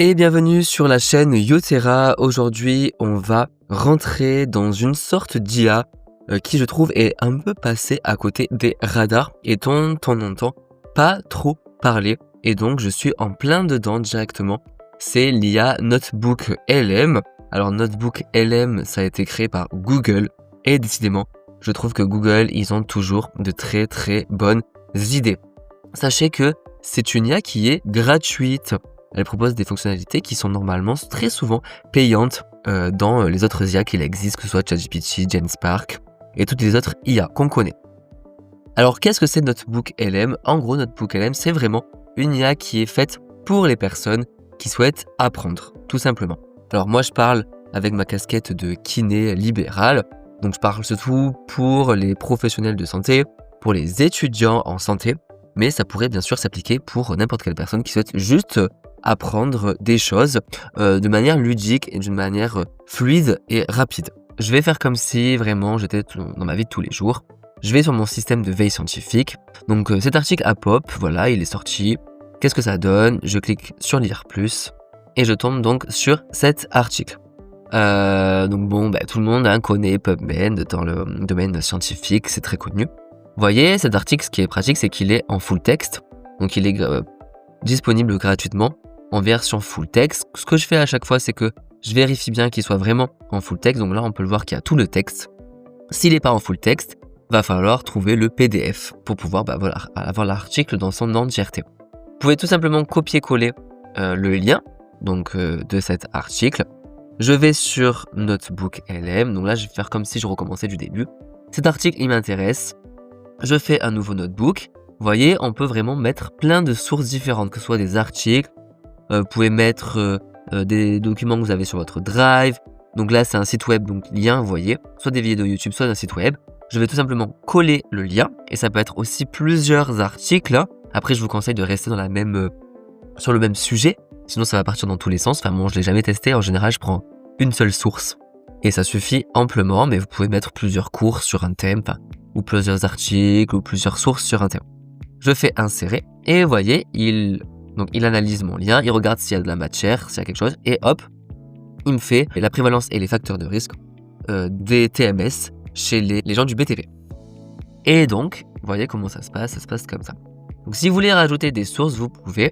Et bienvenue sur la chaîne Yotera. Aujourd'hui, on va rentrer dans une sorte d'IA qui, je trouve, est un peu passée à côté des radars et dont on n'entend pas trop parler. Et donc, je suis en plein dedans directement. C'est l'IA Notebook LM. Alors, Notebook LM, ça a été créé par Google. Et décidément, je trouve que Google, ils ont toujours de très très bonnes idées. Sachez que c'est une IA qui est gratuite. Elle propose des fonctionnalités qui sont normalement très souvent payantes dans les autres IA qui existent, que ce soit ChatGPT, Genspark et toutes les autres IA qu'on connaît. Alors, qu'est-ce que c'est Notebook LM ? En gros, Notebook LM, c'est vraiment une IA qui est faite pour les personnes qui souhaitent apprendre, tout simplement. Alors, moi, je parle avec ma casquette de kiné libéral, donc je parle surtout pour les professionnels de santé, pour les étudiants en santé, mais ça pourrait bien sûr s'appliquer pour n'importe quelle personne qui souhaite juste apprendre des choses de manière ludique et d'une manière fluide et rapide. Je vais faire comme si vraiment j'étais dans ma vie de tous les jours. Je vais sur mon système de veille scientifique. Donc cet article à pop, voilà, il est sorti. Qu'est-ce que ça donne ? Je clique sur lire plus et je tombe donc sur cet article. Donc bon, tout le monde connaît PubMed dans le domaine scientifique, c'est très connu. Vous voyez, cet article, ce qui est pratique, c'est qu'il est en full texte. Donc il est disponible gratuitement en version full text. Ce que je fais à chaque fois, c'est que je vérifie bien qu'il soit vraiment en full text. Donc là, on peut le voir qu'il y a tout le texte. S'il n'est pas en full text, va falloir trouver le PDF pour pouvoir avoir l'article dans son entièreté. Vous pouvez tout simplement copier-coller le lien donc, de cet article. Je vais sur Notebook LM. Donc là, je vais faire comme si je recommençais du début. Cet article, il m'intéresse. Je fais un nouveau notebook. Vous voyez, on peut vraiment mettre plein de sources différentes, que ce soit des articles. Vous pouvez mettre des documents que vous avez sur votre Drive. Donc là, c'est un site web, donc lien, vous voyez. Soit des vidéos YouTube, soit un site web. Je vais tout simplement coller le lien. Et ça peut être aussi plusieurs articles. Après, je vous conseille de rester sur le même sujet. Sinon, ça va partir dans tous les sens. Enfin, bon, je ne l'ai jamais testé. En général, je prends une seule source. Et ça suffit amplement. Mais vous pouvez mettre plusieurs cours sur un thème. Ou plusieurs articles, ou plusieurs sources sur un thème. Je fais insérer. Et vous voyez, il analyse mon lien, il regarde s'il y a de la matière, s'il y a quelque chose, et hop, il me fait la prévalence et les facteurs de risque des TMS chez les gens du BTP. Et donc, vous voyez comment ça se passe comme ça. Donc si vous voulez rajouter des sources, vous pouvez.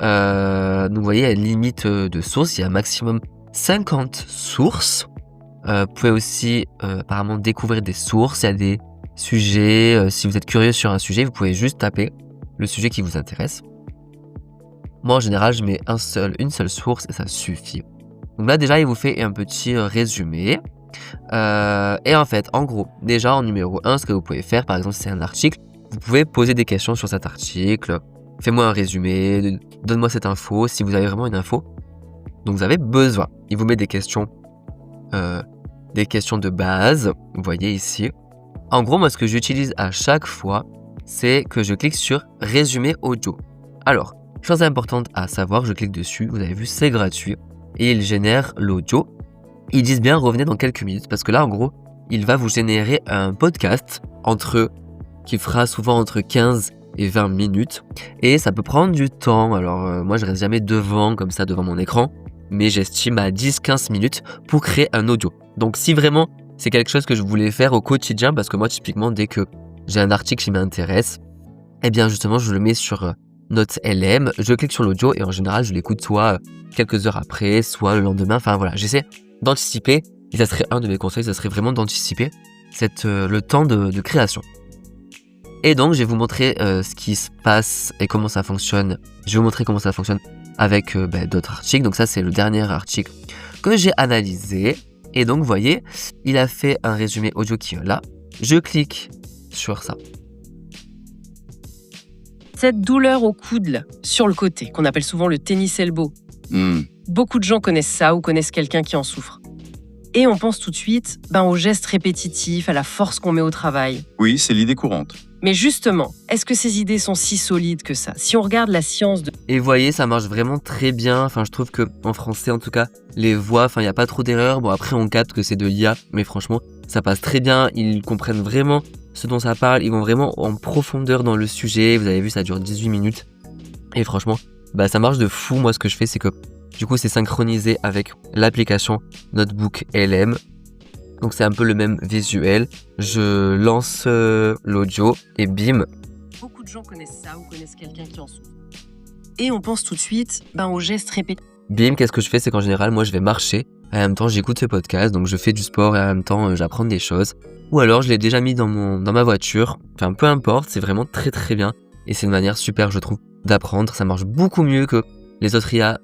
Donc vous voyez, il y a une limite de sources, il y a un maximum 50 sources. Vous pouvez aussi apparemment découvrir des sources, il y a des sujets, si vous êtes curieux sur un sujet, vous pouvez juste taper le sujet qui vous intéresse. Moi, en général, je mets une seule source et ça suffit. Donc là, déjà, il vous fait un petit résumé. Et en fait, en gros, déjà, en numéro 1, ce que vous pouvez faire, par exemple, si c'est un article, vous pouvez poser des questions sur cet article. Fais-moi un résumé, donne-moi cette info, si vous avez vraiment une info dont vous avez besoin. Il vous met des questions de base, vous voyez ici. En gros, moi, ce que j'utilise à chaque fois, c'est que je clique sur « Résumé audio ». Alors, chose importante à savoir, je clique dessus, vous avez vu, c'est gratuit. Et il génère l'audio. Ils disent bien, revenez dans quelques minutes, parce que là, en gros, il va vous générer un podcast qui fera souvent entre 15 et 20 minutes. Et ça peut prendre du temps. Alors, moi, je reste jamais devant mon écran, mais j'estime à 10-15 minutes pour créer un audio. Donc, si vraiment c'est quelque chose que je voulais faire au quotidien, parce que moi, typiquement, dès que j'ai un article qui m'intéresse, eh bien, justement, je le mets sur Note LM, je clique sur l'audio et en général, je l'écoute soit quelques heures après, soit le lendemain. Enfin, voilà, j'essaie d'anticiper. Et ça serait un de mes conseils, ça serait vraiment d'anticiper le temps de création. Et donc, je vais vous montrer ce qui se passe et comment ça fonctionne. Je vais vous montrer comment ça fonctionne avec d'autres articles. Donc ça, c'est le dernier article que j'ai analysé. Et donc, vous voyez, il a fait un résumé audio qui est là. Je clique sur ça. Cette douleur au coude, sur le côté, qu'on appelle souvent le tennis elbow. Beaucoup de gens connaissent ça ou connaissent quelqu'un qui en souffre. Et on pense tout de suite aux gestes répétitifs, à la force qu'on met au travail. Oui, c'est l'idée courante. Mais justement, est-ce que ces idées sont si solides que ça ? Si on regarde la science de... Et vous voyez, ça marche vraiment très bien. Enfin, je trouve qu'en français, en tout cas, les voix, il n'y a pas trop d'erreurs. Bon, après, on capte que c'est de l'IA, mais franchement, ça passe très bien. Ils comprennent vraiment ce dont ça parle. Ils vont vraiment en profondeur dans le sujet. Vous avez vu, ça dure 18 minutes. Et franchement, ça marche de fou. Moi, ce que je fais, c'est que Du coup, c'est synchronisé avec l'application Notebook LM. Donc c'est un peu le même visuel. Je lance l'audio et bim. Beaucoup de gens connaissent ça ou connaissent quelqu'un qui en souffre. Et on pense tout de suite aux gestes répétitifs. Bim, qu'est-ce que je fais? C'est qu'en général, moi, je vais marcher. Et en même temps, j'écoute ce podcast. Donc je fais du sport et en même temps, j'apprends des choses. Ou alors, je l'ai déjà mis dans ma voiture. Enfin, peu importe, c'est vraiment très très bien. Et c'est une manière super, je trouve, d'apprendre. Ça marche beaucoup mieux que les autres IA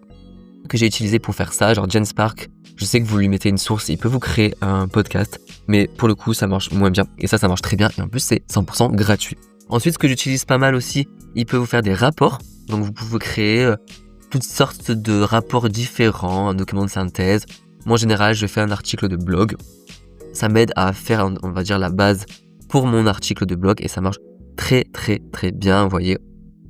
que j'ai utilisées pour faire ça, genre Genspark. Je sais que vous lui mettez une source, il peut vous créer un podcast, mais pour le coup, ça marche moins bien. Et ça marche très bien. Et en plus, c'est 100% gratuit. Ensuite, ce que j'utilise pas mal aussi, il peut vous faire des rapports. Donc, vous pouvez créer toutes sortes de rapports différents, un document de synthèse. Moi, en général, je fais un article de blog. Ça m'aide à faire, on va dire, la base pour mon article de blog et ça marche très, très, très bien. Vous voyez,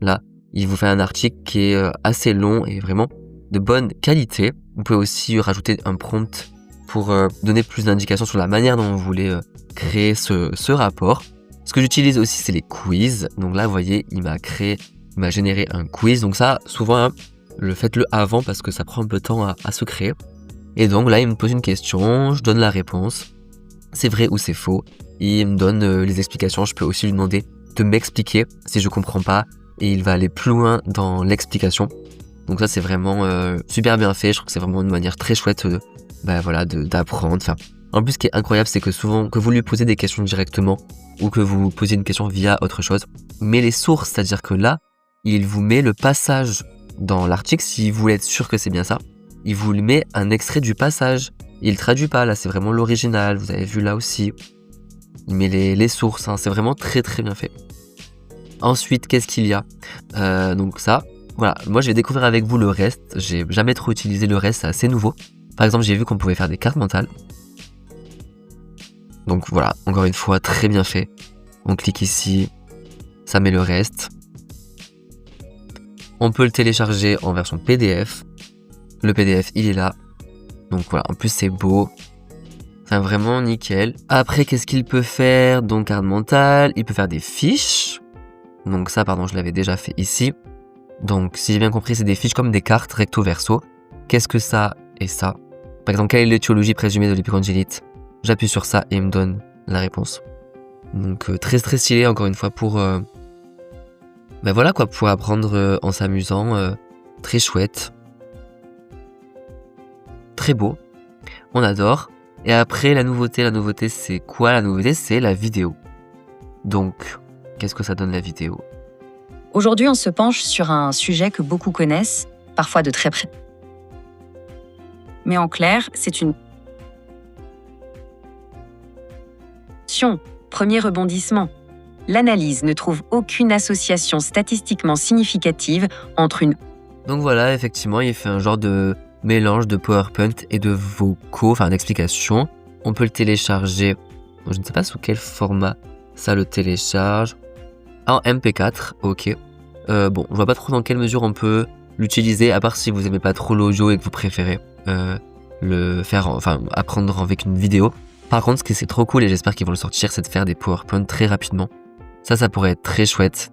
là, il vous fait un article qui est assez long et vraiment de bonne qualité. Vous pouvez aussi rajouter un prompt pour donner plus d'indications sur la manière dont vous voulez créer ce rapport. Ce que j'utilise aussi, c'est les quiz. Donc là, vous voyez, il m'a généré un quiz. Donc ça, souvent, faites-le avant parce que ça prend un peu de temps à se créer. Et donc là, il me pose une question, je donne la réponse. C'est vrai ou c'est faux. Il me donne les explications. Je peux aussi lui demander de m'expliquer si je comprends pas. Et il va aller plus loin dans l'explication. Donc ça, c'est vraiment super bien fait. Je trouve que c'est vraiment une manière très chouette d'apprendre. Enfin, en plus, ce qui est incroyable, c'est que souvent, que vous lui posez des questions directement ou que vous posiez une question via autre chose, mais les sources, c'est-à-dire que là, il vous met le passage dans l'article. Si vous voulez être sûr que c'est bien ça, il vous met un extrait du passage. Il traduit pas, là, c'est vraiment l'original. Vous avez vu là aussi. Il met les sources, c'est vraiment très très bien fait. Ensuite, qu'est-ce qu'il y a donc ça, voilà, moi je vais découvrir avec vous le reste. J'ai jamais trop utilisé le reste, c'est assez nouveau. Par exemple, j'ai vu qu'on pouvait faire des cartes mentales. Donc voilà, encore une fois, très bien fait. On clique ici, ça met le reste. On peut le télécharger en version PDF. Le PDF, il est là. Donc voilà, en plus c'est beau. C'est vraiment nickel. Après, qu'est-ce qu'il peut faire? Donc carte mentale, il peut faire des fiches. Donc ça, pardon, je l'avais déjà fait ici. Donc, si j'ai bien compris, c'est des fiches comme des cartes recto verso. Qu'est-ce que ça et ça? Par exemple, quelle est l'étiologie présumée de l'épicondylite? J'appuie sur ça et il me donne la réponse. Donc, très très stylé, encore une fois, pour pour apprendre en s'amusant. Très chouette. Très beau. On adore. Et après, la nouveauté, c'est quoi? La nouveauté, c'est la vidéo. Donc, qu'est-ce que ça donne la vidéo? Aujourd'hui, on se penche sur un sujet que beaucoup connaissent, parfois de très près. Mais en clair, c'est une... Premier rebondissement. L'analyse ne trouve aucune association statistiquement significative entre une... Donc voilà, effectivement, il fait un genre de mélange de PowerPoint et de vocaux, enfin d'explications. On peut le télécharger, je ne sais pas sous quel format ça le télécharge. En MP4, ok. Je vois pas trop dans quelle mesure on peut l'utiliser, à part si vous aimez pas trop l'audio et que vous préférez apprendre avec une vidéo. Par contre, ce qui c'est trop cool et j'espère qu'ils vont le sortir, c'est de faire des PowerPoint très rapidement. Ça pourrait être très chouette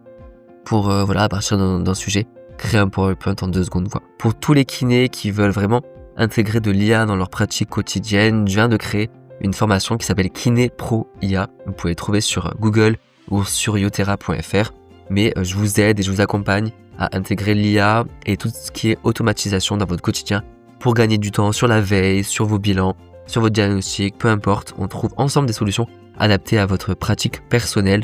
pour, à partir d'un sujet, créer un PowerPoint en 2 secondes, quoi. Pour tous les kinés qui veulent vraiment intégrer de l'IA dans leur pratique quotidienne, je viens de créer une formation qui s'appelle Kiné Pro IA. Vous pouvez le trouver sur Google ou sur yotera.fr. Mais je vous aide et je vous accompagne à intégrer l'IA et tout ce qui est automatisation dans votre quotidien pour gagner du temps sur la veille, sur vos bilans, sur votre diagnostic, peu importe. On trouve ensemble des solutions adaptées à votre pratique personnelle.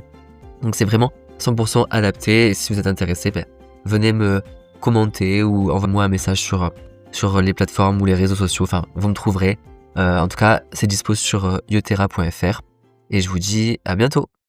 Donc c'est vraiment 100% adapté. Et si vous êtes intéressé, venez me commenter ou envoyez-moi un message sur les plateformes ou les réseaux sociaux. Enfin, vous me trouverez. En tout cas, c'est dispo sur yotera.fr. Et je vous dis à bientôt.